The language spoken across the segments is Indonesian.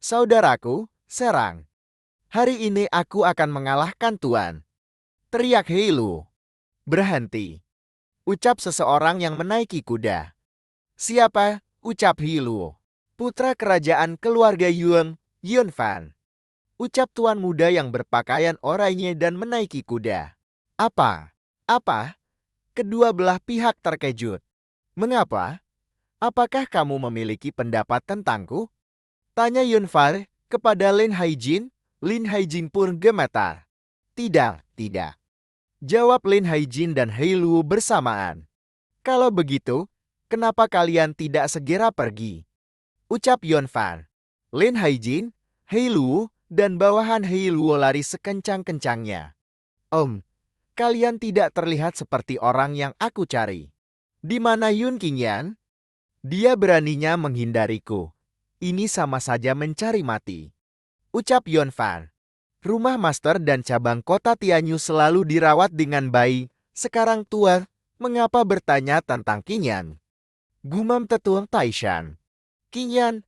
Saudaraku, serang. Hari ini aku akan mengalahkan Tuan. Teriak Heilu. Berhenti. Ucap seseorang yang menaiki kuda. Siapa? Ucap Heilu. Putra kerajaan keluarga Yuan, Yunfan. Ucap tuan muda yang berpakaian oranye dan menaiki kuda. Apa? Apa? Kedua belah pihak terkejut. Mengapa? Apakah kamu memiliki pendapat tentangku? Tanya Yunfan kepada Lin Haijin. Lin Haijin pun gemetar. Tidak, tidak. Jawab Lin Haijin dan Heilu bersamaan. Kalau begitu, kenapa kalian tidak segera pergi? Ucap Yunfan. Lin Haijin, Heilu, dan bawahan Heilu lari sekencang-kencangnya. Kalian tidak terlihat seperti orang yang aku cari. Di mana Yun Qingyan? Dia beraninya menghindariku. Ini sama saja mencari mati. Ucap Yunfan. Rumah master dan cabang kota Tianyu selalu dirawat dengan baik. Sekarang tua, mengapa bertanya tentang Qingyan? Gumam tetua Taishan. Qingyan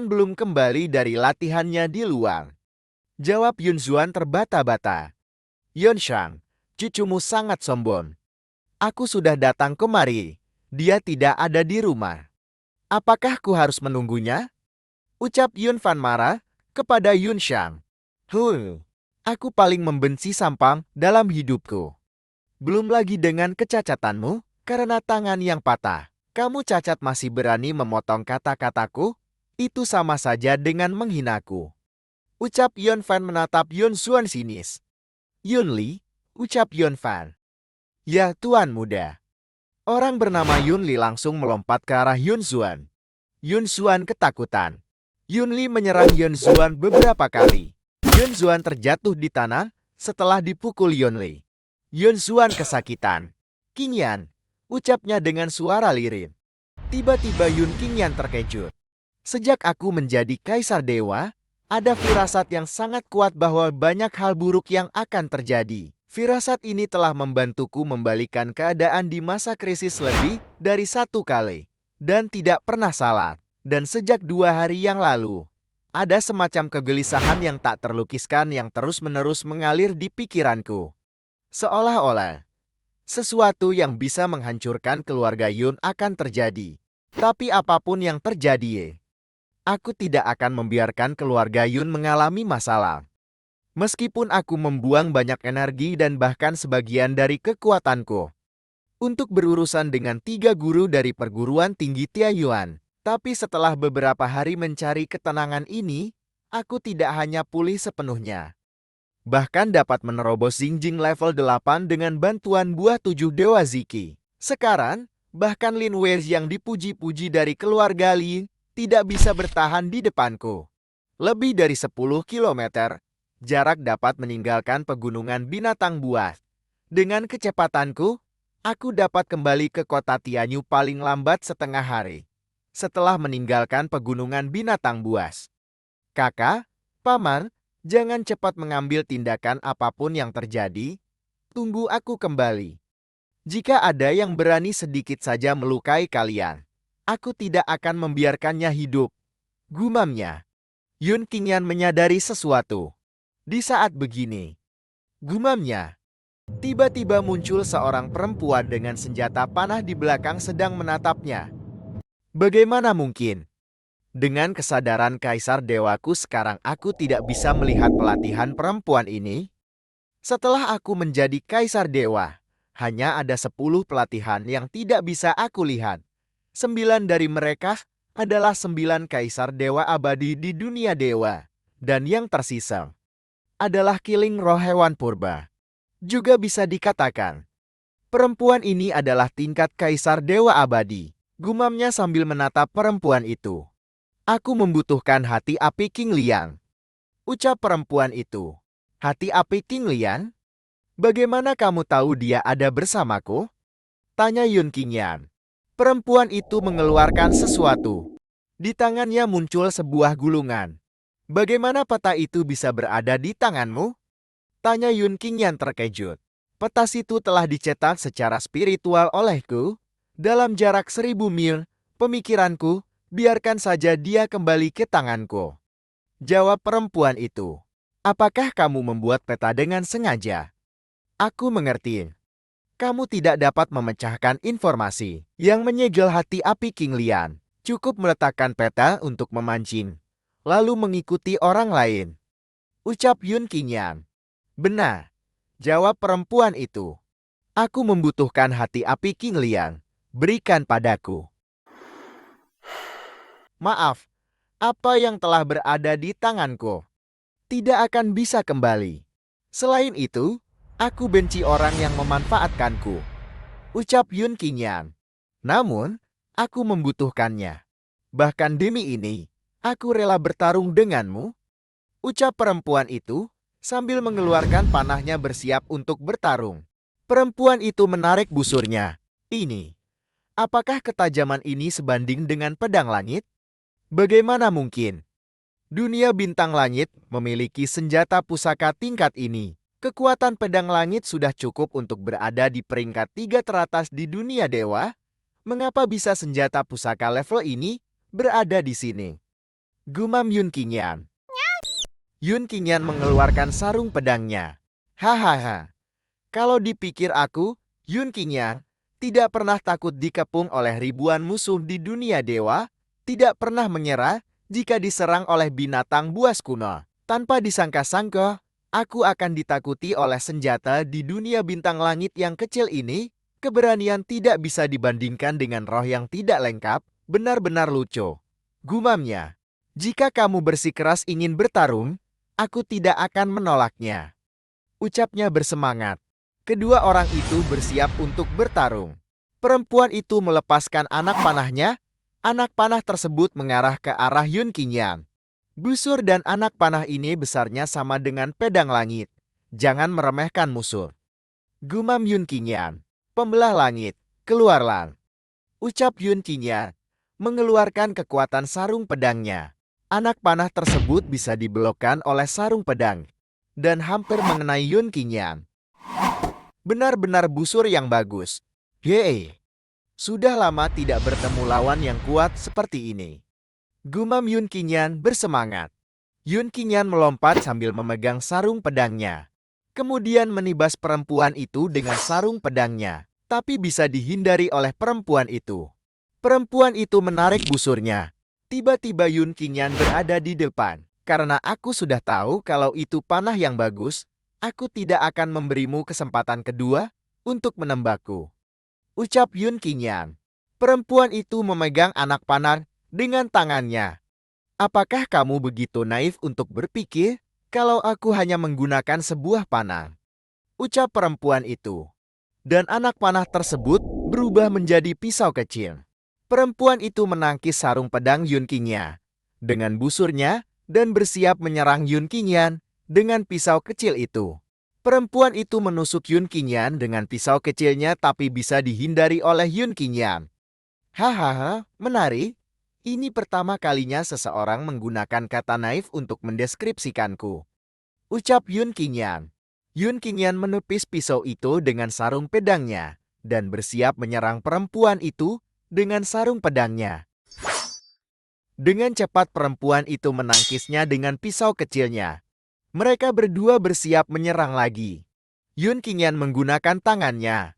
belum kembali dari latihannya di luar. Jawab Yunzuan terbata-bata. Yunshang, cucumu sangat sombong. Aku sudah datang kemari. Dia tidak ada di rumah. Apakah ku harus menunggunya? Ucap Yunfan marah kepada Yunshang. Aku paling membenci sampang dalam hidupku. Belum lagi dengan kecacatanmu, karena tangan yang patah. Kamu cacat masih berani memotong kata-kataku? Itu sama saja dengan menghinaku. Ucap Yunfan menatap Yunzuan sinis. Yunli, ucap Yunfan. Ya tuan muda. Orang bernama Yunli langsung melompat ke arah Yunzuan. Yunzuan ketakutan. Yunli menyerang Yunzuan beberapa kali. Yunzuan terjatuh di tanah setelah dipukul Yunli. Yunzuan kesakitan. Qingyan, ucapnya dengan suara lirih. Tiba-tiba Yun Qingyan terkejut. Sejak aku menjadi kaisar dewa, ada firasat yang sangat kuat bahwa banyak hal buruk yang akan terjadi. Firasat ini telah membantuku membalikan keadaan di masa krisis lebih dari satu kali. Dan tidak pernah salah. Dan sejak 2 hari yang lalu, ada semacam kegelisahan yang tak terlukiskan yang terus-menerus mengalir di pikiranku. Seolah-olah sesuatu yang bisa menghancurkan keluarga Yun akan terjadi. Tapi apapun yang terjadi, aku tidak akan membiarkan keluarga Yun mengalami masalah. Meskipun aku membuang banyak energi dan bahkan sebagian dari kekuatanku untuk berurusan dengan 3 guru dari perguruan tinggi Tianyuan. Tapi setelah beberapa hari mencari ketenangan ini, aku tidak hanya pulih sepenuhnya. Bahkan dapat menerobos Xingjing level 8 dengan bantuan buah 7 Dewa Ziki. Sekarang, bahkan Lin Wei yang dipuji-puji dari keluarga Li tidak bisa bertahan di depanku. Lebih dari 10 kilometer, jarak dapat meninggalkan pegunungan binatang buas. Dengan kecepatanku, aku dapat kembali ke kota Tianyu paling lambat setengah hari. Setelah meninggalkan pegunungan binatang buas. Kakak, paman, jangan cepat mengambil tindakan apapun yang terjadi. Tunggu aku kembali. Jika ada yang berani sedikit saja melukai kalian, aku tidak akan membiarkannya hidup. Gumamnya. Yun Qingyan menyadari sesuatu. Di saat begini, gumamnya. Tiba-tiba muncul seorang perempuan dengan senjata panah di belakang sedang menatapnya. Bagaimana mungkin? Dengan kesadaran Kaisar Dewaku sekarang aku tidak bisa melihat pelatihan perempuan ini. Setelah aku menjadi Kaisar Dewa, hanya ada 10 pelatihan yang tidak bisa aku lihat. 9 dari mereka adalah 9 Kaisar Dewa abadi di dunia dewa. Dan yang tersisa adalah killing roh hewan purba. Juga bisa dikatakan, perempuan ini adalah tingkat Kaisar Dewa abadi. Gumamnya sambil menatap perempuan itu. Aku membutuhkan hati api King Liang. Ucap perempuan itu. Hati api King Liang? Bagaimana kamu tahu dia ada bersamaku? Tanya Yun Qingyan. Perempuan itu mengeluarkan sesuatu. Di tangannya muncul sebuah gulungan. Bagaimana peta itu bisa berada di tanganmu? Tanya Yun Qingyan terkejut. Peta itu telah dicetak secara spiritual olehku. Dalam jarak 1000 mil, pemikiranku, biarkan saja dia kembali ke tanganku. Jawab perempuan itu. Apakah kamu membuat peta dengan sengaja? Aku mengerti. Kamu tidak dapat memecahkan informasi yang menyegel hati api King Lian. Cukup meletakkan peta untuk memancing, lalu mengikuti orang lain. Ucap Yun Qingyan. Benar, jawab perempuan itu. Aku membutuhkan hati api King Lian. Berikan padaku. Maaf, apa yang telah berada di tanganku tidak akan bisa kembali. Selain itu, aku benci orang yang memanfaatkanku. Ucap Yun Qingyan. Namun, aku membutuhkannya. Bahkan demi ini, aku rela bertarung denganmu. Ucap perempuan itu sambil mengeluarkan panahnya bersiap untuk bertarung. Perempuan itu menarik busurnya. Ini, apakah ketajaman ini sebanding dengan pedang langit? Bagaimana mungkin? Dunia bintang langit memiliki senjata pusaka tingkat ini. Kekuatan pedang langit sudah cukup untuk berada di peringkat 3 teratas di dunia dewa. Mengapa bisa senjata pusaka level ini berada di sini? Gumam Yun Qingyan. Yun Qingyan mengeluarkan sarung pedangnya. Hahaha. Kalau dipikir aku, Yun Qingyan, tidak pernah takut dikepung oleh ribuan musuh di dunia dewa, tidak pernah menyerah jika diserang oleh binatang buas kuno. Tanpa disangka-sangka, aku akan ditakuti oleh senjata di dunia bintang langit yang kecil ini. Keberanian tidak bisa dibandingkan dengan roh yang tidak lengkap, benar-benar lucu. Gumamnya, jika kamu bersikeras ingin bertarung, aku tidak akan menolaknya. Ucapnya bersemangat. Kedua orang itu bersiap untuk bertarung. Perempuan itu melepaskan anak panahnya. Anak panah tersebut mengarah ke arah Yun Qingyan. Busur dan anak panah ini besarnya sama dengan pedang langit. Jangan meremehkan musuh. Gumam Yun Qingyan. Pembelah langit, keluarlah. Ucap Yun Qingyan, mengeluarkan kekuatan sarung pedangnya. Anak panah tersebut bisa dibelokkan oleh sarung pedang dan hampir mengenai Yun Qingyan. Benar-benar busur yang bagus. Yeay, sudah lama tidak bertemu lawan yang kuat seperti ini. Gumam Yun Qingyan bersemangat. Yun Qingyan melompat sambil memegang sarung pedangnya. Kemudian menibas perempuan itu dengan sarung pedangnya, tapi bisa dihindari oleh perempuan itu. Perempuan itu menarik busurnya. Tiba-tiba Yun Qingyan berada di depan. Karena aku sudah tahu kalau itu panah yang bagus, aku tidak akan memberimu kesempatan kedua untuk menembakku. Ucap Yun Qingyan. Perempuan itu memegang anak panah dengan tangannya. Apakah kamu begitu naif untuk berpikir kalau aku hanya menggunakan sebuah panah? Ucap perempuan itu. Dan anak panah tersebut berubah menjadi pisau kecil. Perempuan itu menangkis sarung pedang Yun Qingyan dengan busurnya dan bersiap menyerang Yun Qingyan dengan pisau kecil itu. Perempuan itu menusuk Yun Qingyan dengan pisau kecilnya tapi bisa dihindari oleh Yun Qingyan. Hahaha, menarik. Ini pertama kalinya seseorang menggunakan kata naif untuk mendeskripsikanku. Ucap Yun Qingyan. Yun Qingyan menepis pisau itu dengan sarung pedangnya dan bersiap menyerang perempuan itu dengan sarung pedangnya. Dengan cepat perempuan itu menangkisnya dengan pisau kecilnya. Mereka berdua bersiap menyerang lagi. Yun Qingyan menggunakan tangannya,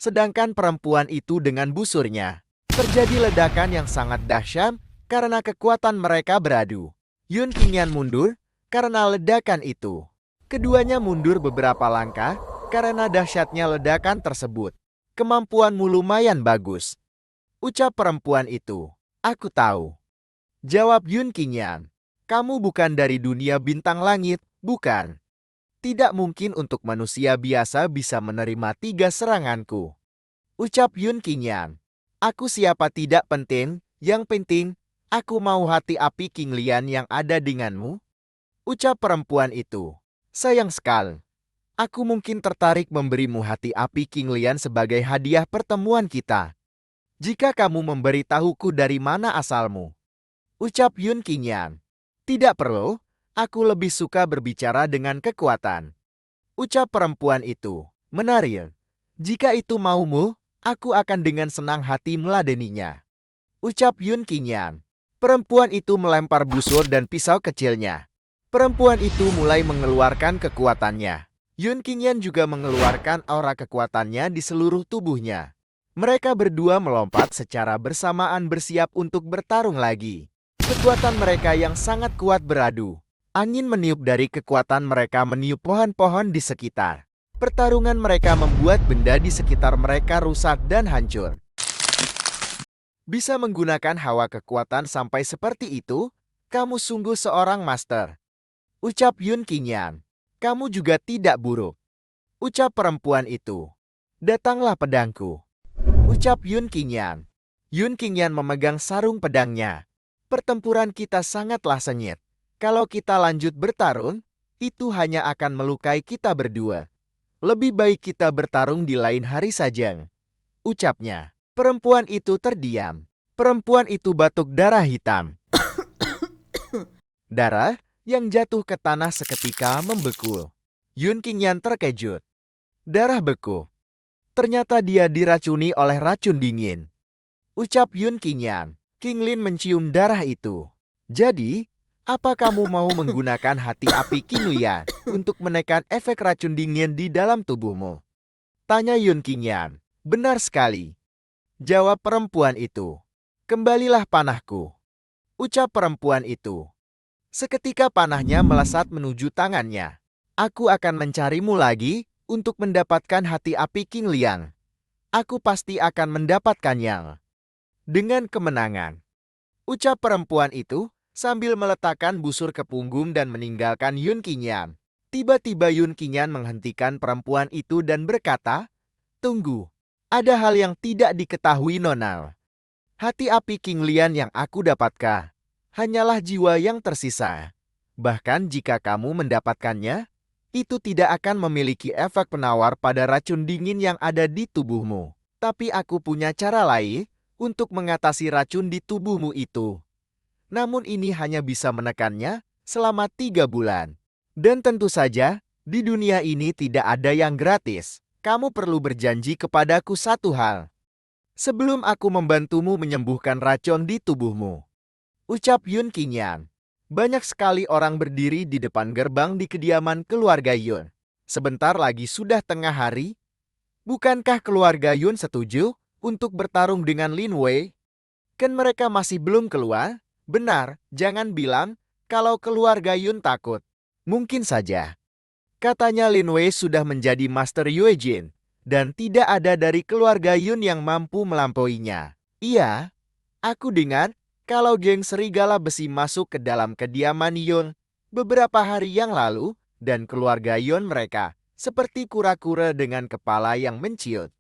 sedangkan perempuan itu dengan busurnya. Terjadi ledakan yang sangat dahsyat karena kekuatan mereka beradu. Yun Qingyan mundur karena ledakan itu. Keduanya mundur beberapa langkah karena dahsyatnya ledakan tersebut. Kemampuanmu lumayan bagus. Ucap perempuan itu. Aku tahu. Jawab Yun Qingyan. Kamu bukan dari dunia bintang langit, bukan? Tidak mungkin untuk manusia biasa bisa menerima 3 seranganku. Ucap Yun Qingyan. Aku siapa tidak penting, yang penting, aku mau hati api King Lian yang ada denganmu. Ucap perempuan itu. Sayang sekali. Aku mungkin tertarik memberimu hati api King Lian sebagai hadiah pertemuan kita. Jika kamu memberitahuku dari mana asalmu. Ucap Yun Qingyan. Tidak perlu, aku lebih suka berbicara dengan kekuatan. Ucap perempuan itu. Menarik. Jika itu maumu, aku akan dengan senang hati meladeninya. Ucap Yun Qingyan. Perempuan itu melempar busur dan pisau kecilnya. Perempuan itu mulai mengeluarkan kekuatannya. Yun Qingyan juga mengeluarkan aura kekuatannya di seluruh tubuhnya. Mereka berdua melompat secara bersamaan bersiap untuk bertarung lagi. Kekuatan mereka yang sangat kuat beradu. Angin meniup dari kekuatan mereka meniup pohon-pohon di sekitar. Pertarungan mereka membuat benda di sekitar mereka rusak dan hancur. Bisa menggunakan hawa kekuatan sampai seperti itu? Kamu sungguh seorang master. Ucap Yun Qingyan. Kamu juga tidak buruk. Ucap perempuan itu. Datanglah pedangku. Ucap Yun Qingyan. Yun Qingyan memegang sarung pedangnya. Pertempuran kita sangatlah sengit. Kalau kita lanjut bertarung, itu hanya akan melukai kita berdua. Lebih baik kita bertarung di lain hari saja. Ucapnya. Perempuan itu terdiam. Perempuan itu batuk darah hitam. Darah yang jatuh ke tanah seketika membeku. Yun Qingyan terkejut. Darah beku. Ternyata dia diracuni oleh racun dingin. Ucap Yun Qingyan. King Lin mencium darah itu. Jadi, apa kamu mau menggunakan hati api King Lian untuk menekan efek racun dingin di dalam tubuhmu? Tanya Yun Qingyan. Benar sekali. Jawab perempuan itu. Kembalilah panahku. Ucap perempuan itu. Seketika panahnya melesat menuju tangannya. Aku akan mencarimu lagi untuk mendapatkan hati api King Liang. Aku pasti akan mendapatkannya. Dengan kemenangan. Ucap perempuan itu sambil meletakkan busur ke punggung dan meninggalkan Yun Qingyan. Tiba-tiba Yun Qingyan menghentikan perempuan itu dan berkata, Tunggu. Ada hal yang tidak diketahui Nona. Hati api King Lian yang aku dapatkan hanyalah jiwa yang tersisa. Bahkan jika kamu mendapatkannya, itu tidak akan memiliki efek penawar pada racun dingin yang ada di tubuhmu. Tapi aku punya cara lain untuk mengatasi racun di tubuhmu itu. Namun ini hanya bisa menekannya selama 3 bulan. Dan tentu saja, di dunia ini tidak ada yang gratis. Kamu perlu berjanji kepadaku satu hal. Sebelum aku membantumu menyembuhkan racun di tubuhmu. Ucap Yun Qingyan. Banyak sekali orang berdiri di depan gerbang di kediaman keluarga Yun. Sebentar lagi sudah tengah hari. Bukankah keluarga Yun setuju untuk bertarung dengan Lin Wei? Kan mereka masih belum keluar? Benar, jangan bilang kalau keluarga Yun takut. Mungkin saja. Katanya Lin Wei sudah menjadi Master Yue Jin, dan tidak ada dari keluarga Yun yang mampu melampauinya. Iya, aku dengar kalau geng serigala besi masuk ke dalam kediaman Yun beberapa hari yang lalu, dan keluarga Yun mereka seperti kura-kura dengan kepala yang menciut.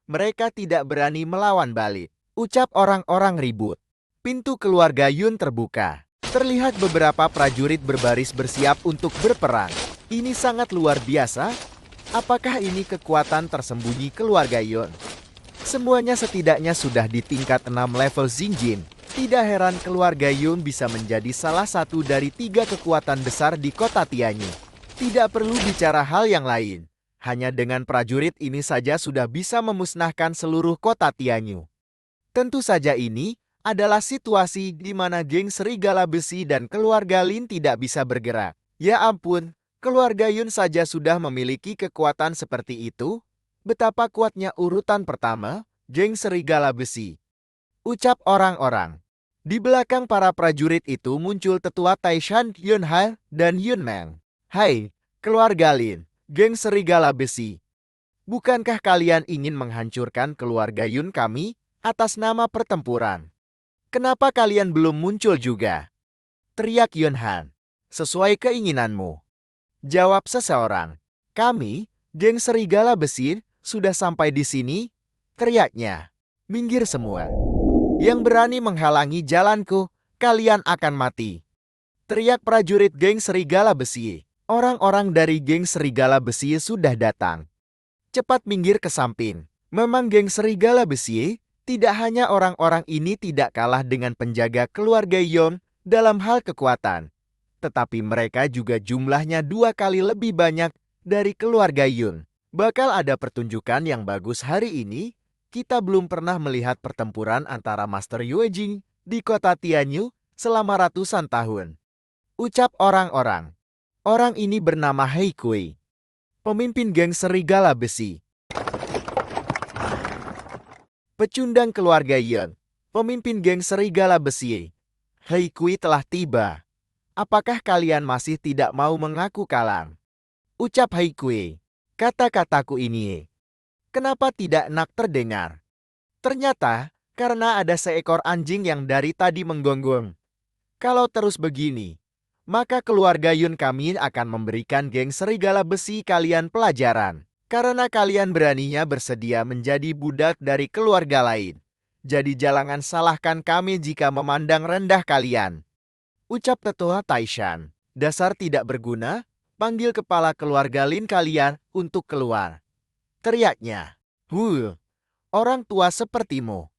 Mereka tidak berani melawan balik. Ucap orang-orang ribut. Pintu keluarga Yun terbuka. Terlihat beberapa prajurit berbaris bersiap untuk berperang. Ini sangat luar biasa. Apakah ini kekuatan tersembunyi keluarga Yun? Semuanya setidaknya sudah di tingkat 6 level Xinjin. Tidak heran keluarga Yun bisa menjadi salah satu dari 3 kekuatan besar di kota Tianyu. Tidak perlu bicara hal yang lain. Hanya dengan prajurit ini saja sudah bisa memusnahkan seluruh kota Tianyu. Tentu saja ini adalah situasi di mana geng serigala besi dan keluarga Lin tidak bisa bergerak. Ya ampun. Keluarga Yun saja sudah memiliki kekuatan seperti itu. Betapa kuatnya urutan pertama, geng serigala besi. Ucap orang-orang. Di belakang para prajurit itu muncul tetua Taishan Yun Hai dan Yun Meng. Hai, keluarga Lin, geng serigala besi. Bukankah kalian ingin menghancurkan keluarga Yun kami atas nama pertempuran? Kenapa kalian belum muncul juga? Teriak Yun Han. Sesuai keinginanmu. Jawab seseorang. Kami, geng serigala besi, sudah sampai di sini. Teriaknya. Minggir semua. Yang berani menghalangi jalanku, kalian akan mati. Teriak prajurit geng serigala besi. Orang-orang dari geng serigala besi sudah datang. Cepat minggir ke samping. Memang geng serigala besi, tidak hanya orang-orang ini tidak kalah dengan penjaga keluarga Yon dalam hal kekuatan. Tetapi mereka juga jumlahnya 2 kali lebih banyak dari keluarga Yun. Bakal ada pertunjukan yang bagus hari ini. Kita belum pernah melihat pertempuran antara Master Yue Jing di kota Tianyu selama ratusan tahun. Ucap orang-orang. Orang ini bernama Hei Kui, pemimpin geng serigala besi. Pecundang keluarga Yun, pemimpin geng serigala besi. Hei Kui telah tiba. Apakah kalian masih tidak mau mengaku kalah? Ucap Hei Kui. Kata-kataku ini, kenapa tidak enak terdengar? Ternyata, karena ada seekor anjing yang dari tadi menggonggong. Kalau terus begini, maka keluarga Yun kami akan memberikan geng serigala besi kalian pelajaran. Karena kalian beraninya bersedia menjadi budak dari keluarga lain. Jadi jangan salahkan kami jika memandang rendah kalian. Ucap tetua Taishan. Dasar tidak berguna, panggil kepala keluarga Lin kalian untuk keluar. Teriaknya. Orang tua sepertimu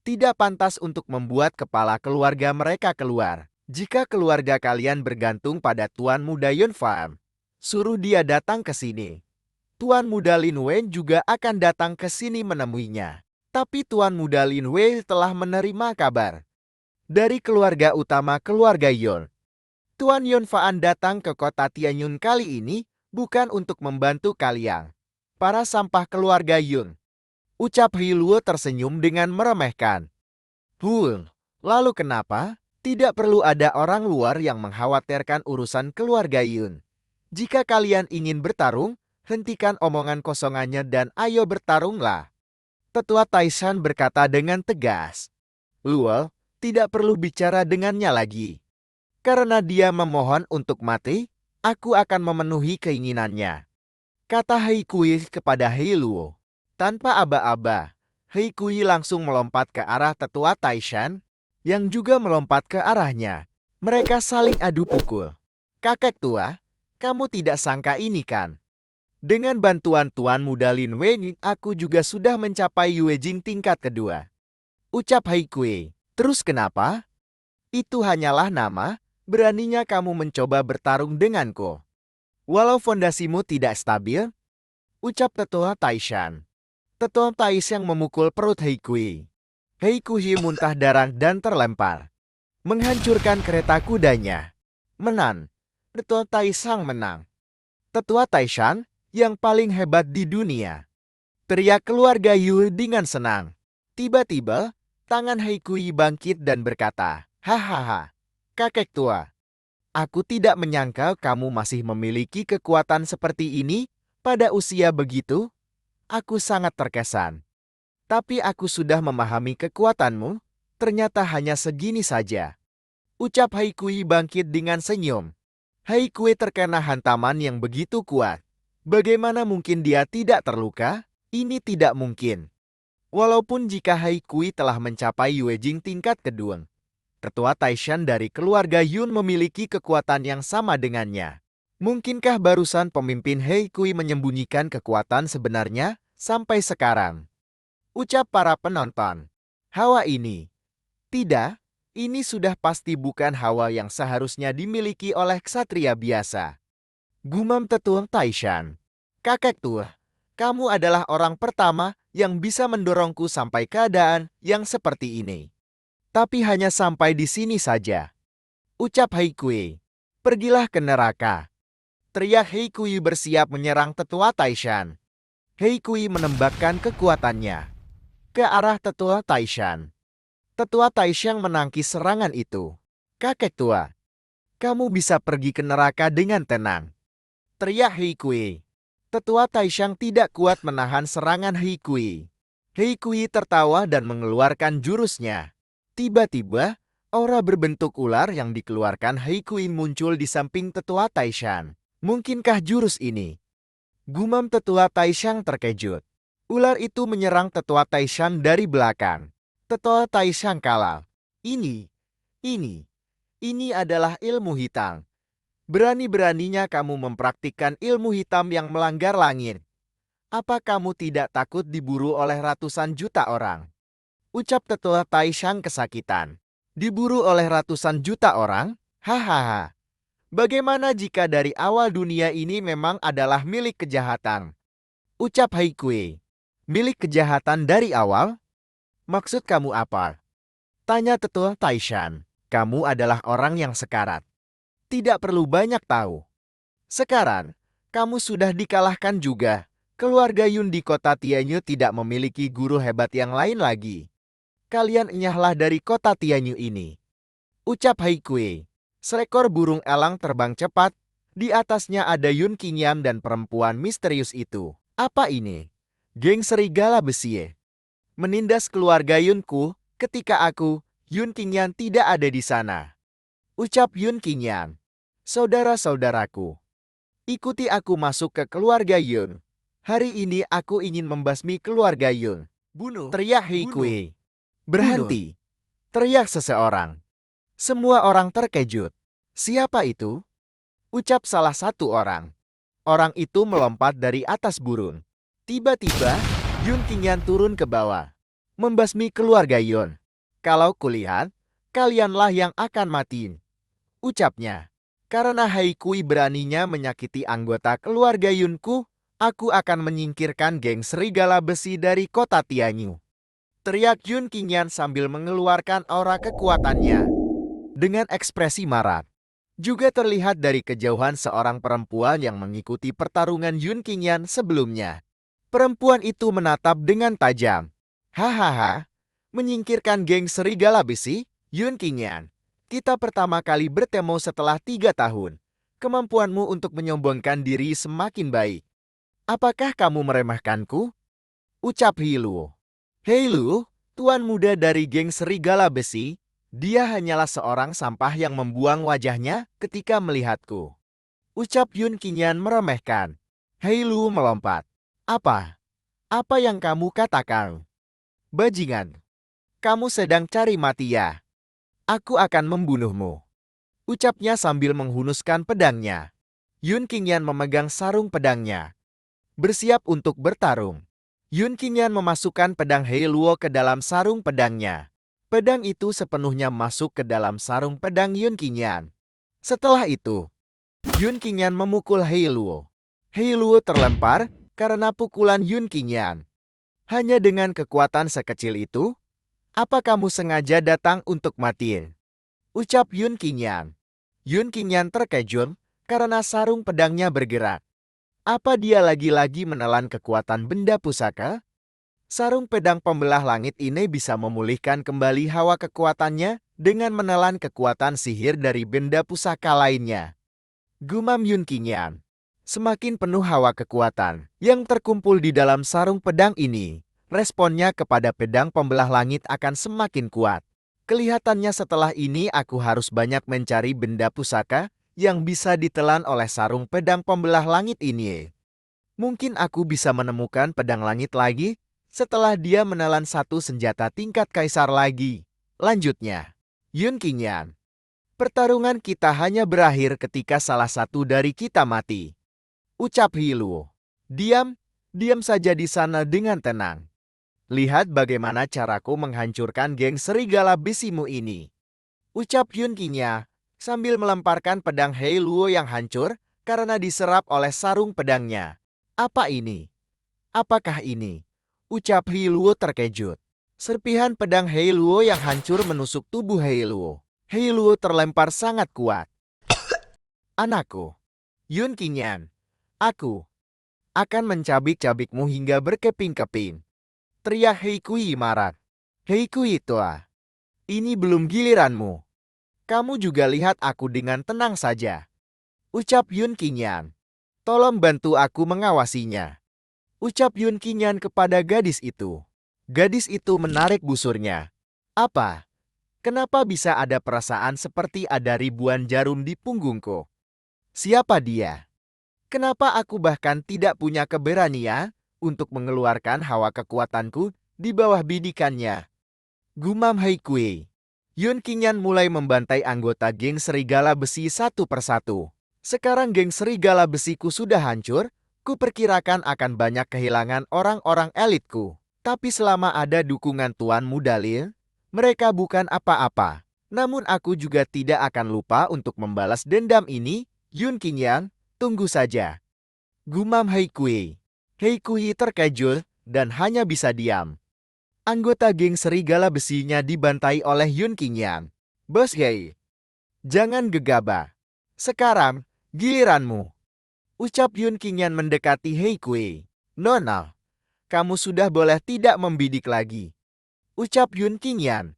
tidak pantas untuk membuat kepala keluarga mereka keluar. Jika keluarga kalian bergantung pada Tuan Muda Yun Fan, suruh dia datang ke sini. Tuan Muda Lin Wei juga akan datang ke sini menemuinya. Tapi Tuan Muda Lin Wei telah menerima kabar dari keluarga utama keluarga Yun. Tuan Yun Fan datang ke kota Tianyun kali ini bukan untuk membantu kalian, para sampah keluarga Yun. Ucap Hei Luo tersenyum dengan meremehkan. Lalu kenapa? Tidak perlu ada orang luar yang mengkhawatirkan urusan keluarga Yun. Jika kalian ingin bertarung, hentikan omongan kosongannya dan ayo bertarunglah. Tetua Taishan berkata dengan tegas. Luo, tidak perlu bicara dengannya lagi. Karena dia memohon untuk mati, aku akan memenuhi keinginannya. Kata Hei Kui kepada Hei Luo. Tanpa aba-aba, Hei Kui langsung melompat ke arah tetua Taishan, yang juga melompat ke arahnya. Mereka saling adu pukul. Kakek tua, kamu tidak sangka ini kan? Dengan bantuan Tuan Muda Lin Wei, aku juga sudah mencapai Yuejing tingkat kedua. Ucap Hei Kui. Terus kenapa? Itu hanyalah nama, beraninya kamu mencoba bertarung denganku. Walau fondasimu tidak stabil, ucap tetua Taishan. Tetua Taishan memukul perut Hei Kui. Hei Kui muntah darah dan terlempar, menghancurkan kereta kudanya. Menang. Tetua Taishan menang. Tetua Taishan yang paling hebat di dunia. Teriak keluarga Yu dengan senang. Tiba-tiba, tangan Hei Kui bangkit dan berkata, hahaha, kakek tua. Aku tidak menyangka kamu masih memiliki kekuatan seperti ini pada usia begitu. Aku sangat terkesan. Tapi aku sudah memahami kekuatanmu, ternyata hanya segini saja. Ucap Hei Kui bangkit dengan senyum. Hei Kui terkena hantaman yang begitu kuat. Bagaimana mungkin dia tidak terluka? Ini tidak mungkin. Walaupun jika Hei Kui telah mencapai Yuejing tingkat kedua, tetua Taishan dari keluarga Yun memiliki kekuatan yang sama dengannya. Mungkinkah barusan pemimpin Hei Kui menyembunyikan kekuatan sebenarnya sampai sekarang? Ucap para penonton. Hawa ini. Tidak, ini sudah pasti bukan hawa yang seharusnya dimiliki oleh ksatria biasa. Gumam tetua Taishan. Kakek tua, kamu adalah orang pertama yang bisa mendorongku sampai keadaan yang seperti ini. Tapi hanya sampai di sini saja. Ucap Hei Kui. Pergilah ke neraka. Teriak Hei Kui bersiap menyerang tetua Taishan. Hei Kui menembakkan kekuatannya ke arah tetua Taishan. Tetua Taishan menangkis serangan itu. Kakek tua, kamu bisa pergi ke neraka dengan tenang. Teriak Hei Kui. Tetua Taishan tidak kuat menahan serangan Hei Kui. Hei Kui tertawa dan mengeluarkan jurusnya. Tiba-tiba, aura berbentuk ular yang dikeluarkan Hei Kui muncul di samping tetua Taishan. Mungkinkah jurus ini? Gumam tetua Taishan terkejut. Ular itu menyerang tetua Taishan dari belakang. Tetua Taishan kalah. Ini adalah ilmu hitam. Berani-beraninya kamu mempraktikkan ilmu hitam yang melanggar langit. Apa kamu tidak takut diburu oleh ratusan juta orang? Ucap tetua Taishan kesakitan. Diburu oleh ratusan juta orang? Hahaha. Bagaimana jika dari awal dunia ini memang adalah milik kejahatan? Ucap Hei Kui. Milik kejahatan dari awal? Maksud kamu apa? Tanya tetua Taishan. kamu adalah orang yang sekarat. Tidak perlu banyak tahu. Sekarang, kamu sudah dikalahkan juga. Keluarga Yun di kota Tianyu tidak memiliki guru hebat yang lain lagi. Kalian enyahlah dari kota Tianyu ini. Ucap Haikui. Seekor burung elang terbang cepat. Di atasnya ada Yun Qingyan dan perempuan misterius itu. Apa ini? Geng serigala besi. Menindas keluarga Yunku ketika aku, Yun Qingyan, tidak ada di sana. Ucap Yun Qingyan. Saudara-saudaraku, ikuti aku masuk ke keluarga Yun. Hari ini aku ingin membasmi keluarga Yun. Bunuh! Teriak Haikui. Berhenti! Teriak seseorang. Semua orang terkejut. Siapa itu? Ucap salah satu orang. Orang itu melompat dari atas burung. Tiba-tiba, Yun Qingyan turun ke bawah. Membasmi keluarga Yun. Kalau kulihat, kalianlah yang akan mati. Ucapnya. Karena Haikui beraninya menyakiti anggota keluarga Yunku, aku akan menyingkirkan geng serigala besi dari kota Tianyu. Teriak Yun Qingyan sambil mengeluarkan aura kekuatannya. Dengan ekspresi marah. Juga terlihat dari kejauhan seorang perempuan yang mengikuti pertarungan Yun Qingyan sebelumnya. Perempuan itu menatap dengan tajam. Hahaha, menyingkirkan geng serigala besi, Yun Qingyan. Kita pertama kali bertemu setelah 3 tahun. Kemampuanmu untuk menyombongkan diri semakin baik. Apakah kamu meremehkanku? Ucap Heilu. Heilu, tuan muda dari geng serigala besi, dia hanyalah seorang sampah yang membuang wajahnya ketika melihatku. Ucap Yun Qingyan meremehkan. Heilu melompat. Apa? Apa yang kamu katakan? Bajingan. Kamu sedang cari mati ya? Aku akan membunuhmu. Ucapnya sambil menghunuskan pedangnya. Yun Qingyan memegang sarung pedangnya. Bersiap untuk bertarung. Yun Qingyan memasukkan pedang Heiluo ke dalam sarung pedangnya. Pedang itu sepenuhnya masuk ke dalam sarung pedang Yun Qingyan. Setelah itu, Yun Qingyan memukul Heiluo. Heiluo terlempar karena pukulan Yun Qingyan. Hanya dengan kekuatan sekecil itu, apa kamu sengaja datang untuk mati? Ucap Yun Qingyan. Yun Qingyan terkejut karena sarung pedangnya bergerak. Apa dia lagi-lagi menelan kekuatan benda pusaka? Sarung pedang pembelah langit ini bisa memulihkan kembali hawa kekuatannya dengan menelan kekuatan sihir dari benda pusaka lainnya. Gumam Yun Qingyan. Semakin penuh hawa kekuatan yang terkumpul di dalam sarung pedang ini, responnya kepada pedang pembelah langit akan semakin kuat. Kelihatannya setelah ini aku harus banyak mencari benda pusaka yang bisa ditelan oleh sarung pedang pembelah langit ini. Mungkin aku bisa menemukan pedang langit lagi setelah dia menelan satu senjata tingkat kaisar lagi. Lanjutnya, Yun Qingyan. Pertarungan kita hanya berakhir ketika salah satu dari kita mati. Ucap Heilu. Diam saja di sana dengan tenang. Lihat bagaimana caraku menghancurkan geng serigala besimu ini. Ucap Yun Qingyan sambil melemparkan pedang Heiluo yang hancur karena diserap oleh sarung pedangnya. Apa ini? Apakah ini? Ucap Heiluo terkejut. Serpihan pedang Heiluo yang hancur menusuk tubuh Heiluo. Heiluo terlempar sangat kuat. Anakku, Yun Qingyan, aku akan mencabik-cabikmu hingga berkeping-keping. Teriak Haikui marah. Haikui tua, ini belum giliranmu. Kamu juga lihat aku dengan tenang saja. Ucap Yun Qingyan. Tolong bantu aku mengawasinya. Ucap Yun Qingyan kepada gadis itu. Gadis itu menarik busurnya. Apa? Kenapa bisa ada perasaan seperti ada ribuan jarum di punggungku? Siapa dia? Kenapa aku bahkan tidak punya keberanian untuk mengeluarkan hawa kekuatanku di bawah bidikannya? Gumam Haikui. Yun Qingyan mulai membantai anggota geng serigala besi satu persatu. Sekarang geng serigala besiku sudah hancur, kuperkirakan akan banyak kehilangan orang-orang elitku. Tapi selama ada dukungan Tuan Mudalil, mereka bukan apa-apa. Namun aku juga tidak akan lupa untuk membalas dendam ini. Yun Qingyan, tunggu saja. Gumam Haikui. Haikui terkejut dan hanya bisa diam. Anggota geng serigala besinya dibantai oleh Yun Qingyan. Bos Hei, jangan gegabah. Sekarang, giliranmu. Ucap Yun Qingyan mendekati Hei Kui. Nona, kamu sudah boleh tidak membidik lagi. Ucap Yun Qingyan.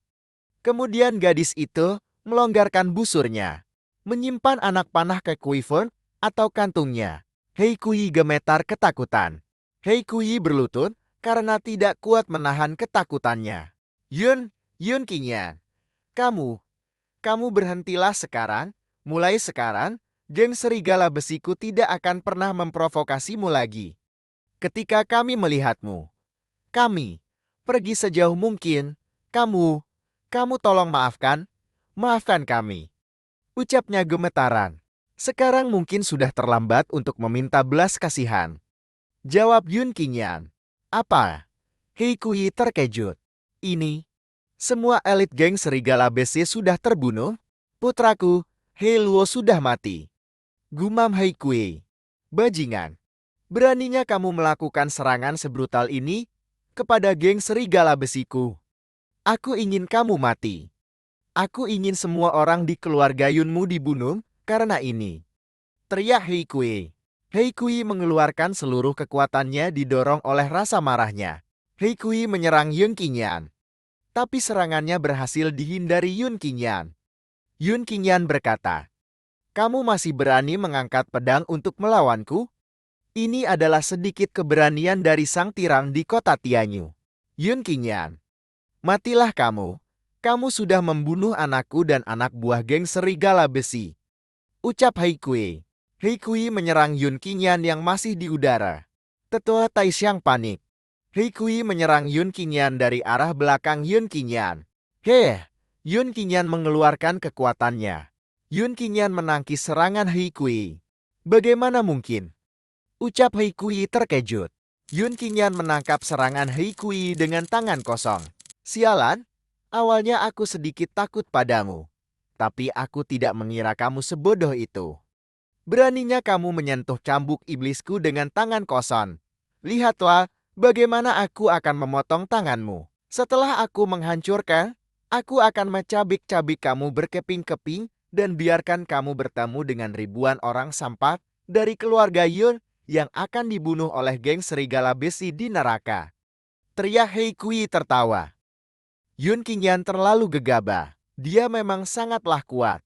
Kemudian gadis itu melonggarkan busurnya, menyimpan anak panah ke quiver atau kantungnya. Hei Kui gemetar ketakutan. Hei Kui berlutut karena tidak kuat menahan ketakutannya. Yun Qingyan, kamu berhentilah sekarang. Mulai sekarang, geng serigala besiku tidak akan pernah memprovokasimu lagi. Ketika kami melihatmu, kami pergi sejauh mungkin. Kamu tolong maafkan kami. Ucapnya gemetaran. Sekarang mungkin sudah terlambat untuk meminta belas kasihan. Jawab Yun Qingyan. Apa? Hei Kui terkejut. Ini, semua elit geng serigala besi sudah terbunuh? Putraku, Hei Luo sudah mati. Gumam Hei Kui. Bajingan, beraninya kamu melakukan serangan sebrutal ini kepada geng serigala besiku. Aku ingin kamu mati. Aku ingin semua orang di keluarga Yunmu dibunuh karena ini. Teriak Hei Kui. Hei Kui mengeluarkan seluruh kekuatannya didorong oleh rasa marahnya. Hei Kui menyerang Yun Qingyan. Tapi serangannya berhasil dihindari Yun Qingyan. Yun Qingyan berkata, "Kamu masih berani mengangkat pedang untuk melawanku? Ini adalah sedikit keberanian dari sang tirang di kota Tianyu. Yun Qingyan, matilah kamu. Kamu sudah membunuh anakku dan anak buah geng serigala besi." Ucap Hei Kui. Hei Kui menyerang Yun Qingyan yang masih di udara. Tetua Taishiang panik. Hei Kui menyerang Yun Qingyan dari arah belakang Yun Qingyan. Yun Qingyan mengeluarkan kekuatannya. Yun Qingyan menangkis serangan Hei Kui. Bagaimana mungkin? Ucap Hei Kui terkejut. Yun Qingyan menangkap serangan Hei Kui dengan tangan kosong. Sialan, awalnya aku sedikit takut padamu. Tapi aku tidak mengira kamu sebodoh itu. Beraninya kamu menyentuh cambuk iblisku dengan tangan kosong. Lihatlah bagaimana aku akan memotong tanganmu. Setelah aku menghancurkan, aku akan mencabik-cabik kamu berkeping-keping dan biarkan kamu bertemu dengan ribuan orang sampah dari keluarga Yun yang akan dibunuh oleh geng serigala besi di neraka. Teriak Hei Kui tertawa. Yun Qingyan terlalu gegabah. Dia memang sangatlah kuat.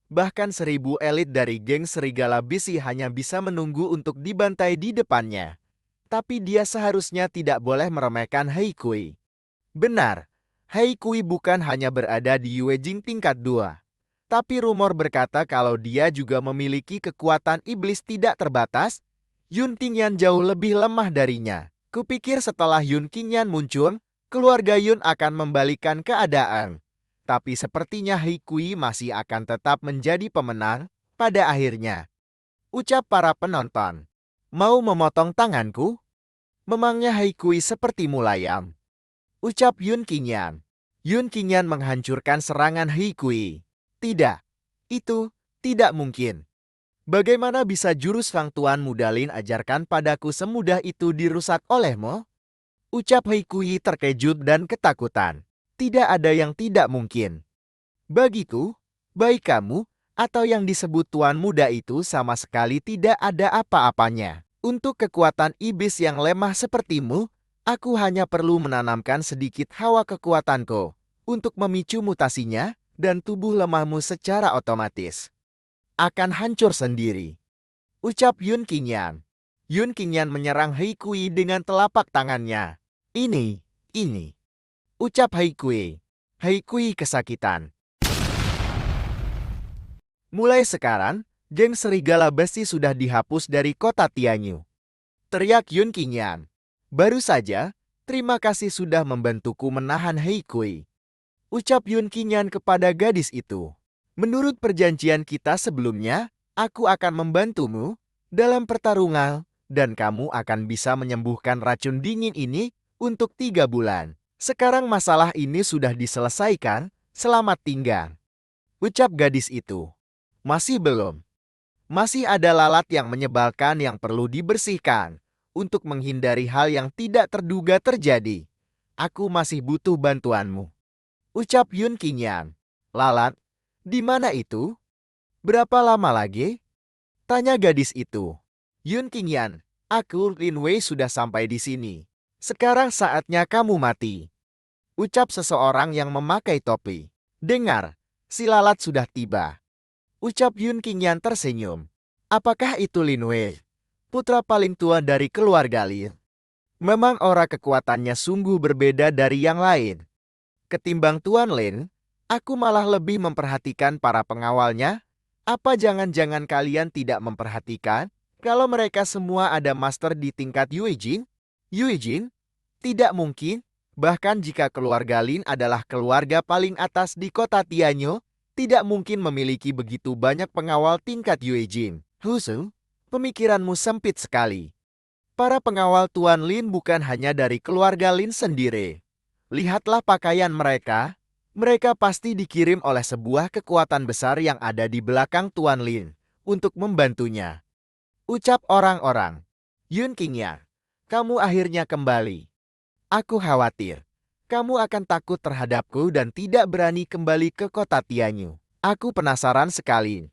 Bahkan 1000 elit dari geng serigala besi hanya bisa menunggu untuk dibantai di depannya. Tapi dia seharusnya tidak boleh meremehkan Hei Kui. Benar, Hei Kui bukan hanya berada di Yuejing tingkat 2. Tapi rumor berkata kalau dia juga memiliki kekuatan iblis tidak terbatas. Yun Qingyan jauh lebih lemah darinya. Kupikir setelah Yun Qingyan muncul, keluarga Yun akan membalikan keadaan. Tapi sepertinya Hei Kui masih akan tetap menjadi pemenang pada akhirnya. Ucap para penonton. Mau memotong tanganku? Memangnya Hei Kui seperti mulayam? Ucap Yun Qingyan. Yun Qingyan menghancurkan serangan Hei Kui. Tidak, itu tidak mungkin. Bagaimana bisa jurus Fang Tuan Mudalin ajarkan padaku semudah itu dirusak olehmu? Ucap Hei Kui terkejut dan ketakutan. Tidak ada yang tidak mungkin. Bagiku, baik kamu atau yang disebut Tuan Muda itu sama sekali tidak ada apa-apanya. Untuk kekuatan iblis yang lemah sepertimu, aku hanya perlu menanamkan sedikit hawa kekuatanku untuk memicu mutasinya dan tubuh lemahmu secara otomatis akan hancur sendiri. Ucap Yun Qingyan. Yun Qingyan menyerang Hei Kui dengan telapak tangannya. Ini. Ucap Hei Kui. Hei Kui kesakitan. Mulai sekarang, geng serigala besi sudah dihapus dari kota Tianyu. Teriak Yun Qingyan. Baru saja, terima kasih sudah membantuku menahan Hei Kui. Ucap Yun Qingyan kepada gadis itu. Menurut perjanjian kita sebelumnya, aku akan membantumu dalam pertarungan dan kamu akan bisa menyembuhkan racun dingin ini untuk 3 bulan. Sekarang masalah ini sudah diselesaikan, selamat tinggal. Ucap gadis itu. Masih belum. Masih ada lalat yang menyebalkan yang perlu dibersihkan untuk menghindari hal yang tidak terduga terjadi. Aku masih butuh bantuanmu. Ucap Yun Qingyan. Lalat, Di mana itu? Berapa lama lagi? Tanya gadis itu. Yun Qingyan, aku Lin Wei sudah sampai di sini. Sekarang saatnya kamu mati. Ucap seseorang yang memakai topi. Dengar, si lalat sudah tiba. Ucap Yun Qingyan tersenyum. Apakah itu Lin Wei? Putra paling tua dari keluarga Lin. Memang aura kekuatannya sungguh berbeda dari yang lain. Ketimbang Tuan Lin, aku malah lebih memperhatikan para pengawalnya. Apa jangan-jangan kalian tidak memperhatikan kalau mereka semua ada master di tingkat Yuejin? Yuejin? Tidak mungkin. Bahkan jika keluarga Lin adalah keluarga paling atas di kota Tianyu, tidak mungkin memiliki begitu banyak pengawal tingkat Yuejin. Husung, pemikiranmu sempit sekali. Para pengawal Tuan Lin bukan hanya dari keluarga Lin sendiri. Lihatlah pakaian mereka. Mereka pasti dikirim oleh sebuah kekuatan besar yang ada di belakang Tuan Lin untuk membantunya. Ucap orang-orang. Yun Qingyan, kamu akhirnya kembali. Aku khawatir. Kamu akan takut terhadapku dan tidak berani kembali ke kota Tianyu. Aku penasaran sekali.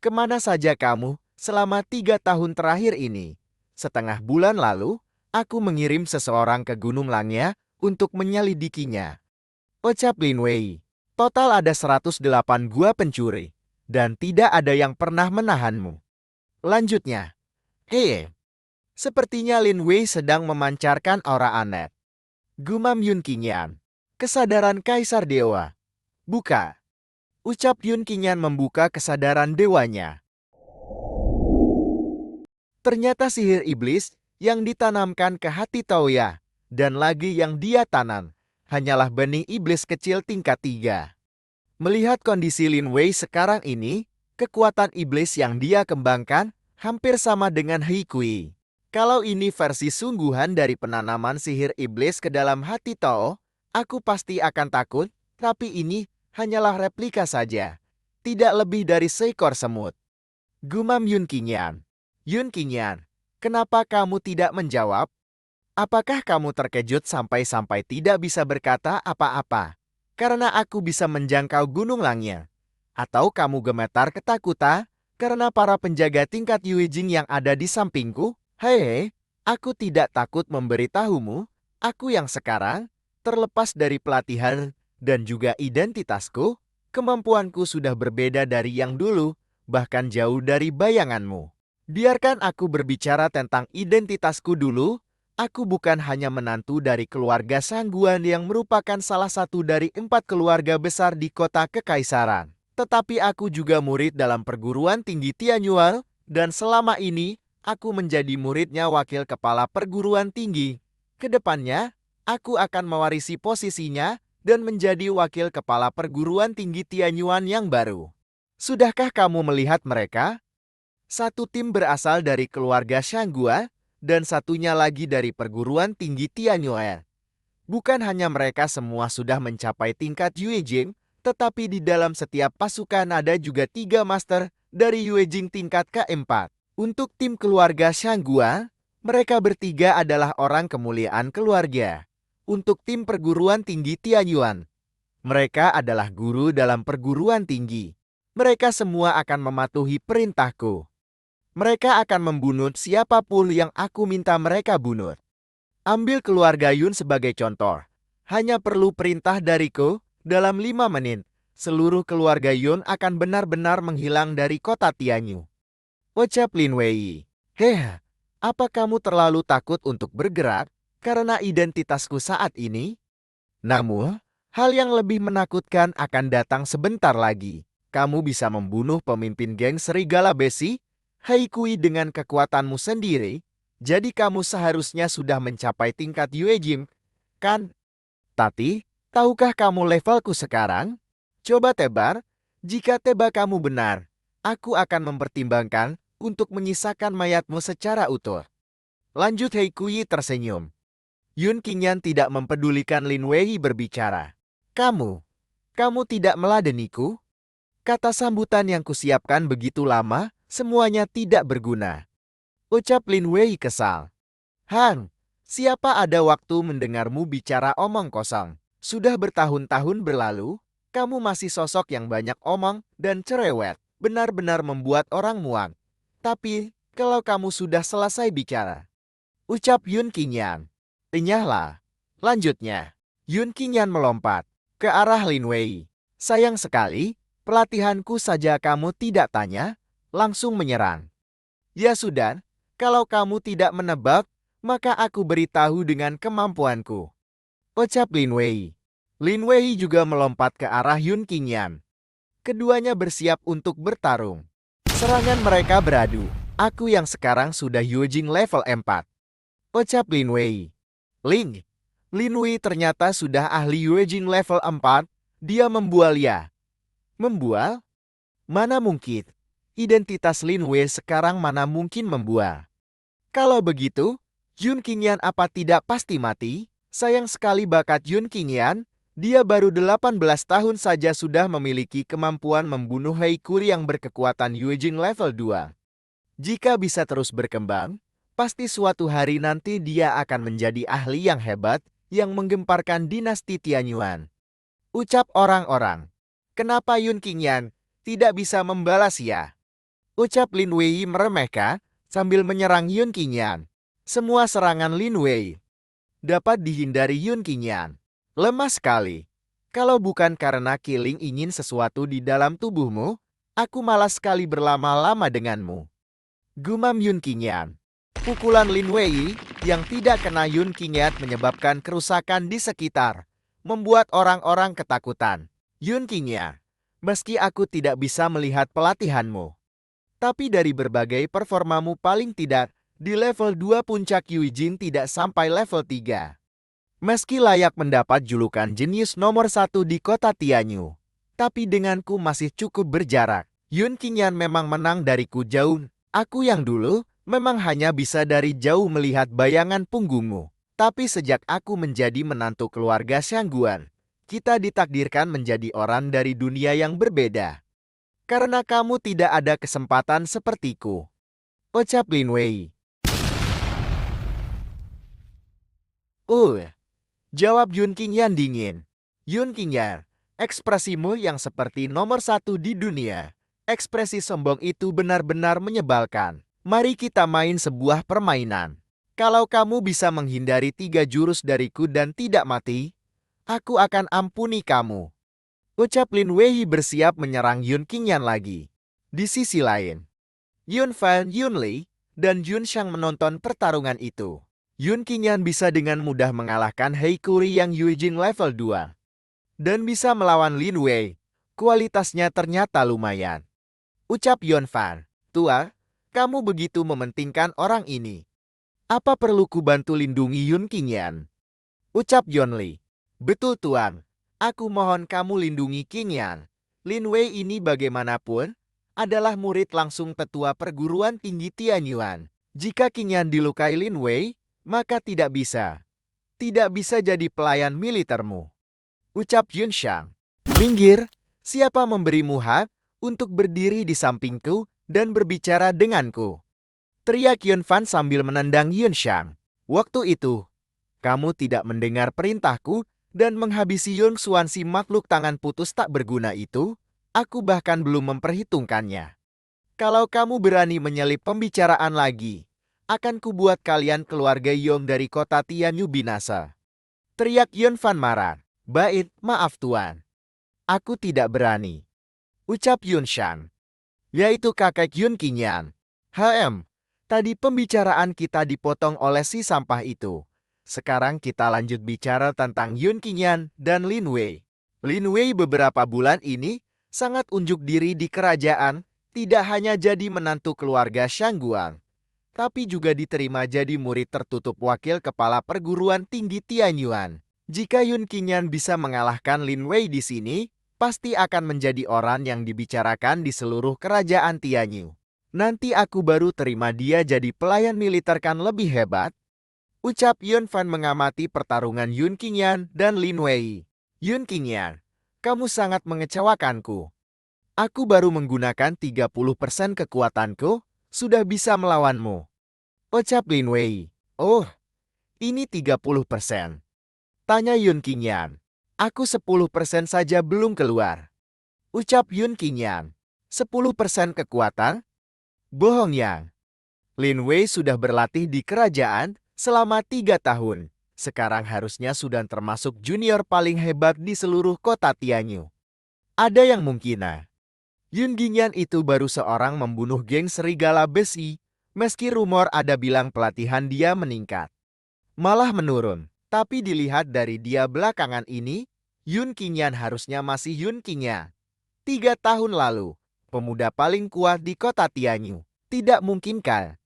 Kemana saja kamu selama 3 tahun terakhir ini? Setengah bulan lalu, aku mengirim seseorang ke Gunung Langya untuk menyelidikinya. Ucap Lin Wei. Total ada 108 gua pencuri. Dan tidak ada yang pernah menahanmu. Lanjutnya. Hei. Sepertinya Lin Wei sedang memancarkan aura aneh. Gumam Yun Qingyan. Kesadaran Kaisar Dewa. Buka. Ucap Yun Qingyan membuka kesadaran dewanya. Ternyata sihir iblis yang ditanamkan ke hati Taoya. Dan lagi yang dia tanam. Hanyalah benih iblis kecil tingkat 3. Melihat kondisi Lin Wei sekarang ini, kekuatan iblis yang dia kembangkan hampir sama dengan He Kui. Kalau ini versi sungguhan dari penanaman sihir iblis ke dalam hati Tao, aku pasti akan takut, tapi ini hanyalah replika saja. Tidak lebih dari seekor semut. Gumam Yun Qingyan. Yun Qingyan, kenapa kamu tidak menjawab? Apakah kamu terkejut sampai-sampai tidak bisa berkata apa-apa? Karena aku bisa menjangkau Gunung Langya. Atau kamu gemetar ketakutan karena para penjaga tingkat Yuejing yang ada di sampingku? Hei, aku tidak takut memberitahumu. Aku yang sekarang, terlepas dari pelatihan dan juga identitasku, kemampuanku sudah berbeda dari yang dulu, bahkan jauh dari bayanganmu. Biarkan aku berbicara tentang identitasku dulu. Aku bukan hanya menantu dari keluarga Sangguan yang merupakan salah satu dari 4 keluarga besar di kota Kekaisaran. Tetapi aku juga murid dalam perguruan tinggi Tianyuan, dan selama ini, aku menjadi muridnya wakil kepala perguruan tinggi. Kedepannya, aku akan mewarisi posisinya dan menjadi wakil kepala perguruan tinggi Tianyuan yang baru. Sudahkah kamu melihat mereka? Satu tim berasal dari keluarga Shanggua, dan satunya lagi dari perguruan tinggi Tianyuan. Bukan hanya mereka semua sudah mencapai tingkat Yuejing, tetapi di dalam setiap pasukan ada juga 3 master dari Yuejing tingkat keempat. Untuk tim keluarga Shanggua, mereka bertiga adalah orang kemuliaan keluarga. Untuk tim perguruan tinggi Tianyuan, mereka adalah guru dalam perguruan tinggi. Mereka semua akan mematuhi perintahku. Mereka akan membunuh siapapun yang aku minta mereka bunuh. Ambil keluarga Yun sebagai contoh. Hanya perlu perintah dariku, dalam 5 menit, seluruh keluarga Yun akan benar-benar menghilang dari kota Tianyu. Ucap Lin Wei. Heh, apa kamu terlalu takut untuk bergerak karena identitasku saat ini? Namun, hal yang lebih menakutkan akan datang sebentar lagi. Kamu bisa membunuh pemimpin geng Serigala Besi, He Kui dengan kekuatanmu sendiri, jadi kamu seharusnya sudah mencapai tingkat Yuejing, kan? Tapi, tahukah kamu levelku sekarang? Coba tebak, jika tebak kamu benar, aku akan mempertimbangkan untuk menyisakan mayatmu secara utuh. Lanjut He Kui tersenyum. Yun Qingyan tidak mempedulikan Lin Wei berbicara. Kamu tidak meladeniku? Kata sambutan yang kusiapkan begitu lama, semuanya tidak berguna. Ucap Lin Wei kesal. Han, siapa ada waktu mendengarmu bicara omong kosong? Sudah bertahun-tahun berlalu, Kamu masih sosok yang banyak omong dan cerewet, benar-benar membuat orang muak. Tapi, kalau kamu sudah selesai bicara, ucap Yun Qingyan. Enyahlah. Lanjutnya, Yun Qingyan melompat ke arah Lin Wei. Sayang sekali, pelatihanku saja kamu tidak tanya, langsung menyerang. Ya sudah, kalau kamu tidak menebak, maka aku beritahu dengan kemampuanku. Ucap Lin Wei. Lin Wei juga melompat ke arah Yun Qingyan. Keduanya bersiap untuk bertarung. Serangan mereka beradu. Aku yang sekarang sudah Yujing level 4. Ucap Lin Wei. Lin Wei ternyata sudah ahli Yujing level 4. Dia membual ya. Membual? Mana mungkin. Identitas Lin Wei sekarang mana mungkin membual. Kalau begitu, Yun Qingyan apa tidak pasti mati? Sayang sekali bakat Yun Qingyan. Dia baru 18 tahun saja sudah memiliki kemampuan membunuh Haikuri yang berkekuatan Yujing level 2. Jika bisa terus berkembang, pasti suatu hari nanti dia akan menjadi ahli yang hebat yang menggemparkan dinasti Tianyuan. Ucap orang-orang. Kenapa Yun Qingyan tidak bisa membalas ya? Ucap Lin Wei meremehkan sambil menyerang Yun Qingyan. Semua serangan Lin Wei dapat dihindari Yun Qingyan. Lemah sekali. Kalau bukan karena Killing ingin sesuatu di dalam tubuhmu, aku malas sekali berlama-lama denganmu. Gumam Yun Qingyan. Pukulan Lin Wei yang tidak kena Yun Qingyan menyebabkan kerusakan di sekitar, membuat orang-orang ketakutan. Yun Qingyan, meski aku tidak bisa melihat pelatihanmu, tapi dari berbagai performamu paling tidak, di level 2 puncak Yujin tidak sampai level 3. Meski layak mendapat julukan jenius nomor 1 di kota Tianyu, tapi denganku masih cukup berjarak. Yun Qingyan memang menang dariku jauh. Aku yang dulu memang hanya bisa dari jauh melihat bayangan punggungmu. Tapi sejak aku menjadi menantu keluarga Shangguan, kita ditakdirkan menjadi orang dari dunia yang berbeda. Karena kamu tidak ada kesempatan sepertiku. Ucap Lin Wei. Jawab Yun Qingyan dingin. Yun Qingyan, ekspresimu yang seperti nomor 1 di dunia. Ekspresi sombong itu benar-benar menyebalkan. Mari kita main sebuah permainan. Kalau kamu bisa menghindari 3 jurus dariku dan tidak mati, aku akan ampuni kamu. Ucap Lin Wei bersiap menyerang Yun Qingyan lagi. Di sisi lain, Yun Fan, Yun Li, dan Yun Shang menonton pertarungan itu. Yun Qingyan bisa dengan mudah mengalahkan Haikuri yang Yujing level 2. Dan bisa melawan Lin Wei. Kualitasnya ternyata lumayan. Ucap Yun Fan. Tua, kamu begitu mementingkan orang ini. Apa perlu ku bantu lindungi Yun Qingyan? Ucap Yun Li. Betul Tuan. Aku mohon kamu lindungi Qingyan. Lin Wei ini bagaimanapun adalah murid langsung tetua perguruan tinggi Tianyuan. Jika Qingyan dilukai Lin Wei, maka tidak bisa jadi pelayan militermu. Ucap Yun Shang. Minggir, siapa memberimu hak untuk berdiri di sampingku dan berbicara denganku? Teriak Yun Fan sambil menendang Yun Shang. Waktu itu, kamu tidak mendengar perintahku dan menghabisi Yun Xuan si makhluk tangan putus tak berguna itu, aku bahkan belum memperhitungkannya. Kalau kamu berani menyelip pembicaraan lagi, akan kubuat kalian keluarga Yong dari kota Tianyu binasa. Teriak Yun Fan marah. Bait, maaf Tuan. Aku tidak berani. Ucap Yun Shang. Yaitu kakek Yun Qingyan. Tadi pembicaraan kita dipotong oleh si sampah itu. Sekarang kita lanjut bicara tentang Yun Qingyan dan Lin Wei. Lin Wei beberapa bulan ini sangat unjuk diri di kerajaan, tidak hanya jadi menantu keluarga Shangguan, tapi juga diterima jadi murid tertutup wakil kepala perguruan tinggi Tianyuan. Jika Yun Qingyan bisa mengalahkan Lin Wei di sini, pasti akan menjadi orang yang dibicarakan di seluruh kerajaan Tianyu. Nanti aku baru terima dia jadi pelayan militer kan lebih hebat. Ucap Yun Fan mengamati pertarungan Yun Qingyan dan Lin Wei. Yun Qingyan, kamu sangat mengecewakanku. Aku baru menggunakan 30% kekuatanku, sudah bisa melawanmu. Ucap Lin Wei. Oh, ini 30%. Tanya Yun Qingyan. Aku 10% saja belum keluar. Ucap Yun Qingyan. 10% kekuatan? Bohong Yang. Lin Wei sudah berlatih di kerajaan selama 3 tahun. Sekarang harusnya sudah termasuk junior paling hebat di seluruh kota Tianyu. Ada yang mungkin. Yun Qingyan itu baru seorang membunuh geng serigala besi, meski rumor ada bilang pelatihan dia meningkat. Malah menurun, tapi dilihat dari dia belakangan ini, Yun Qingyan harusnya masih Yun Qingyan. 3 tahun lalu, pemuda paling kuat di kota Tianyu. Tidak mungkin kan?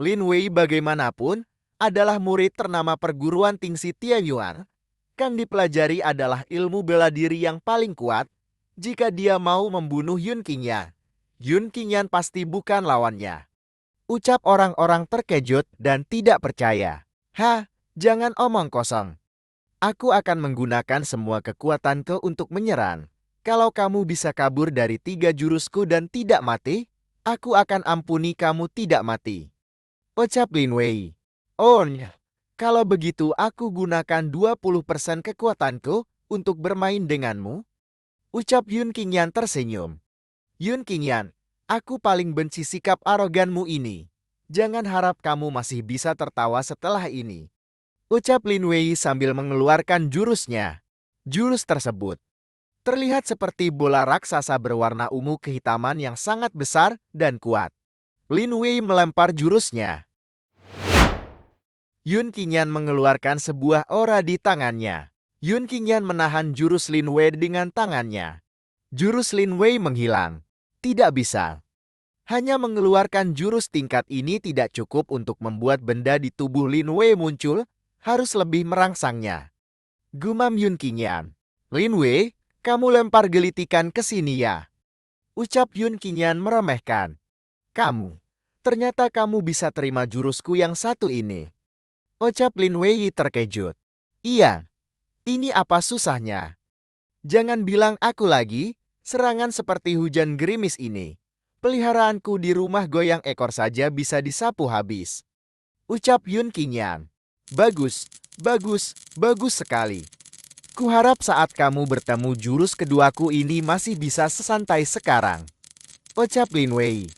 Lin Wei bagaimanapun adalah murid ternama perguruan tinggi Tianyuan. Kan dipelajari adalah ilmu bela diri yang paling kuat. Jika dia mau membunuh Yun Qingyan, Yun Qingyan pasti bukan lawannya. Ucap orang-orang terkejut dan tidak percaya. Jangan omong kosong. Aku akan menggunakan semua kekuatanku untuk menyerang. Kalau kamu bisa kabur dari 3 jurusku dan tidak mati, aku akan ampuni kamu tidak mati. Ucap Lin Wei. Oh, kalau begitu aku gunakan 20% kekuatanku untuk bermain denganmu. Ucap Yun Qingyan tersenyum. Yun Qingyan, aku paling benci sikap aroganmu ini. Jangan harap kamu masih bisa tertawa setelah ini. Ucap Lin Wei sambil mengeluarkan jurusnya. Jurus tersebut terlihat seperti bola raksasa berwarna ungu kehitaman yang sangat besar dan kuat. Lin Wei melempar jurusnya. Yun Qingyan mengeluarkan sebuah aura di tangannya. Yun Qingyan menahan jurus Lin Wei dengan tangannya. Jurus Lin Wei menghilang. Tidak bisa. Hanya mengeluarkan jurus tingkat ini tidak cukup untuk membuat benda di tubuh Lin Wei muncul, harus lebih merangsangnya. Gumam Yun Qingyan. Lin Wei, kamu lempar gelitikan ke sini ya. Ucap Yun Qingyan meremehkan. Ternyata kamu bisa terima jurusku yang satu ini. Ucap Lin Wei terkejut. Iya. Ini apa susahnya? Jangan bilang aku lagi, serangan seperti hujan gerimis ini. Peliharaanku di rumah goyang ekor saja bisa disapu habis. Ucap Yun Qingyan. Bagus, bagus, bagus sekali. Kuharap saat kamu bertemu jurus keduaku ini masih bisa sesantai sekarang. Ucap Lin Wei.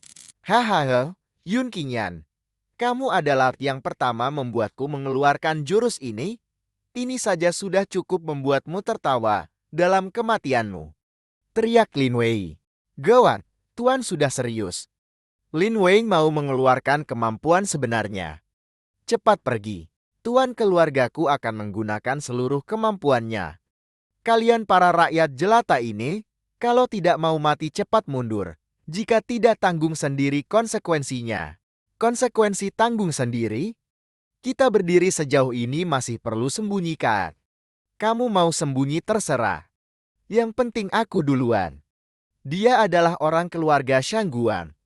Hahaha, Yun Qingyan. Kamu adalah yang pertama membuatku mengeluarkan jurus ini. Ini saja sudah cukup membuatmu tertawa dalam kematianmu. Teriak Lin Wei. Gawat, Tuan sudah serius. Lin Wei mau mengeluarkan kemampuan sebenarnya. Cepat pergi. Tuan keluargaku akan menggunakan seluruh kemampuannya. Kalian para rakyat jelata ini, kalau tidak mau mati cepat mundur. Jika tidak tanggung sendiri konsekuensinya. Konsekuensi tanggung sendiri? Kita berdiri sejauh ini masih perlu sembunyikan. Kamu mau sembunyi terserah. Yang penting aku duluan. Dia adalah orang keluarga Shangguan.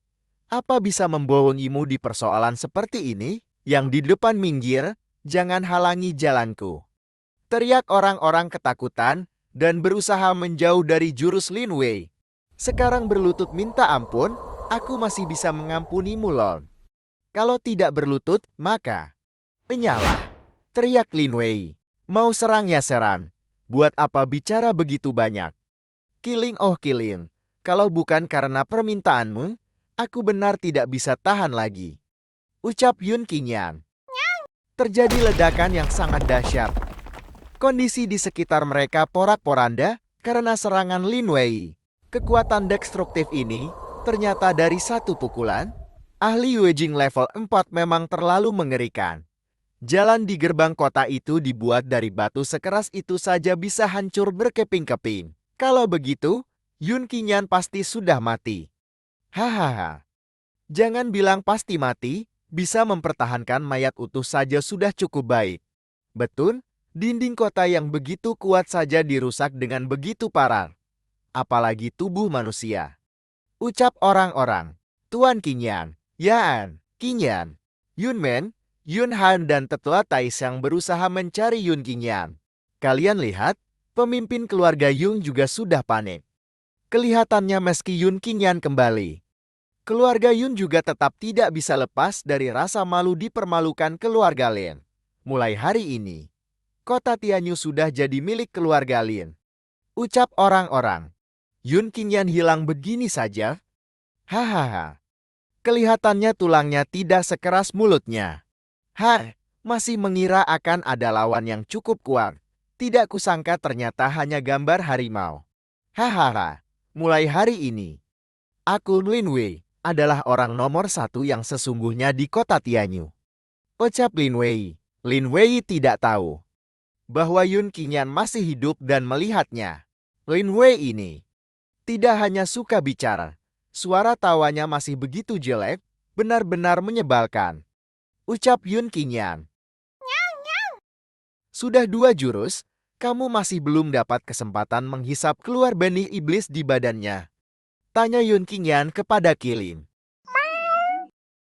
Apa bisa membohongimu di persoalan seperti ini? Yang di depan minggir, jangan halangi jalanku. Teriak orang-orang ketakutan dan berusaha menjauh dari jurus Lin Wei. Sekarang berlutut minta ampun, aku masih bisa mengampunimu lol. Kalau tidak berlutut, maka penyalah. Teriak Lin Wei. Mau serang ya serang. Buat apa bicara begitu banyak? Killing oh killing. Kalau bukan karena permintaanmu, aku benar tidak bisa tahan lagi. Ucap Yun Qingyan. Terjadi ledakan yang sangat dahsyat. Kondisi di sekitar mereka porak-poranda karena serangan Lin Wei. Kekuatan destruktif ini ternyata dari satu pukulan. Ahli Weijing level 4 memang terlalu mengerikan. Jalan di gerbang kota itu dibuat dari batu sekeras itu saja bisa hancur berkeping-keping. Kalau begitu, Yun Qingyan pasti sudah mati. Hahaha. Jangan bilang pasti mati, bisa mempertahankan mayat utuh saja sudah cukup baik. Betul, dinding kota yang begitu kuat saja dirusak dengan begitu parah. Apalagi tubuh manusia. Ucap orang-orang. Tuan Qingyan, Yan, Qingyan, Yunmen, Yunhan dan tetua Tais yang berusaha mencari Yun Qingyan. Kalian lihat, pemimpin keluarga Yung juga sudah panik. Kelihatannya meski Yun Qingyan kembali, keluarga Yun juga tetap tidak bisa lepas dari rasa malu dipermalukan keluarga Lin. Mulai hari ini, kota Tianyu sudah jadi milik keluarga Lin. Ucap orang-orang. Yun Qingyan hilang begini saja? Hahaha. Kelihatannya tulangnya tidak sekeras mulutnya. Masih mengira akan ada lawan yang cukup kuat. Tidak kusangka ternyata hanya gambar harimau. Hahaha. Mulai hari ini, aku Lin Wei adalah orang nomor 1 yang sesungguhnya di kota Tianyu. Ucap Lin Wei. Lin Wei tidak tahu bahwa Yun Qingyan masih hidup dan melihatnya. Lin Wei ini tidak hanya suka bicara, suara tawanya masih begitu jelek, benar-benar menyebalkan. Ucap Yun Qingyan. Sudah 2 jurus, kamu masih belum dapat kesempatan menghisap keluar benih iblis di badannya. Tanya Yun Qingyan kepada Qilin.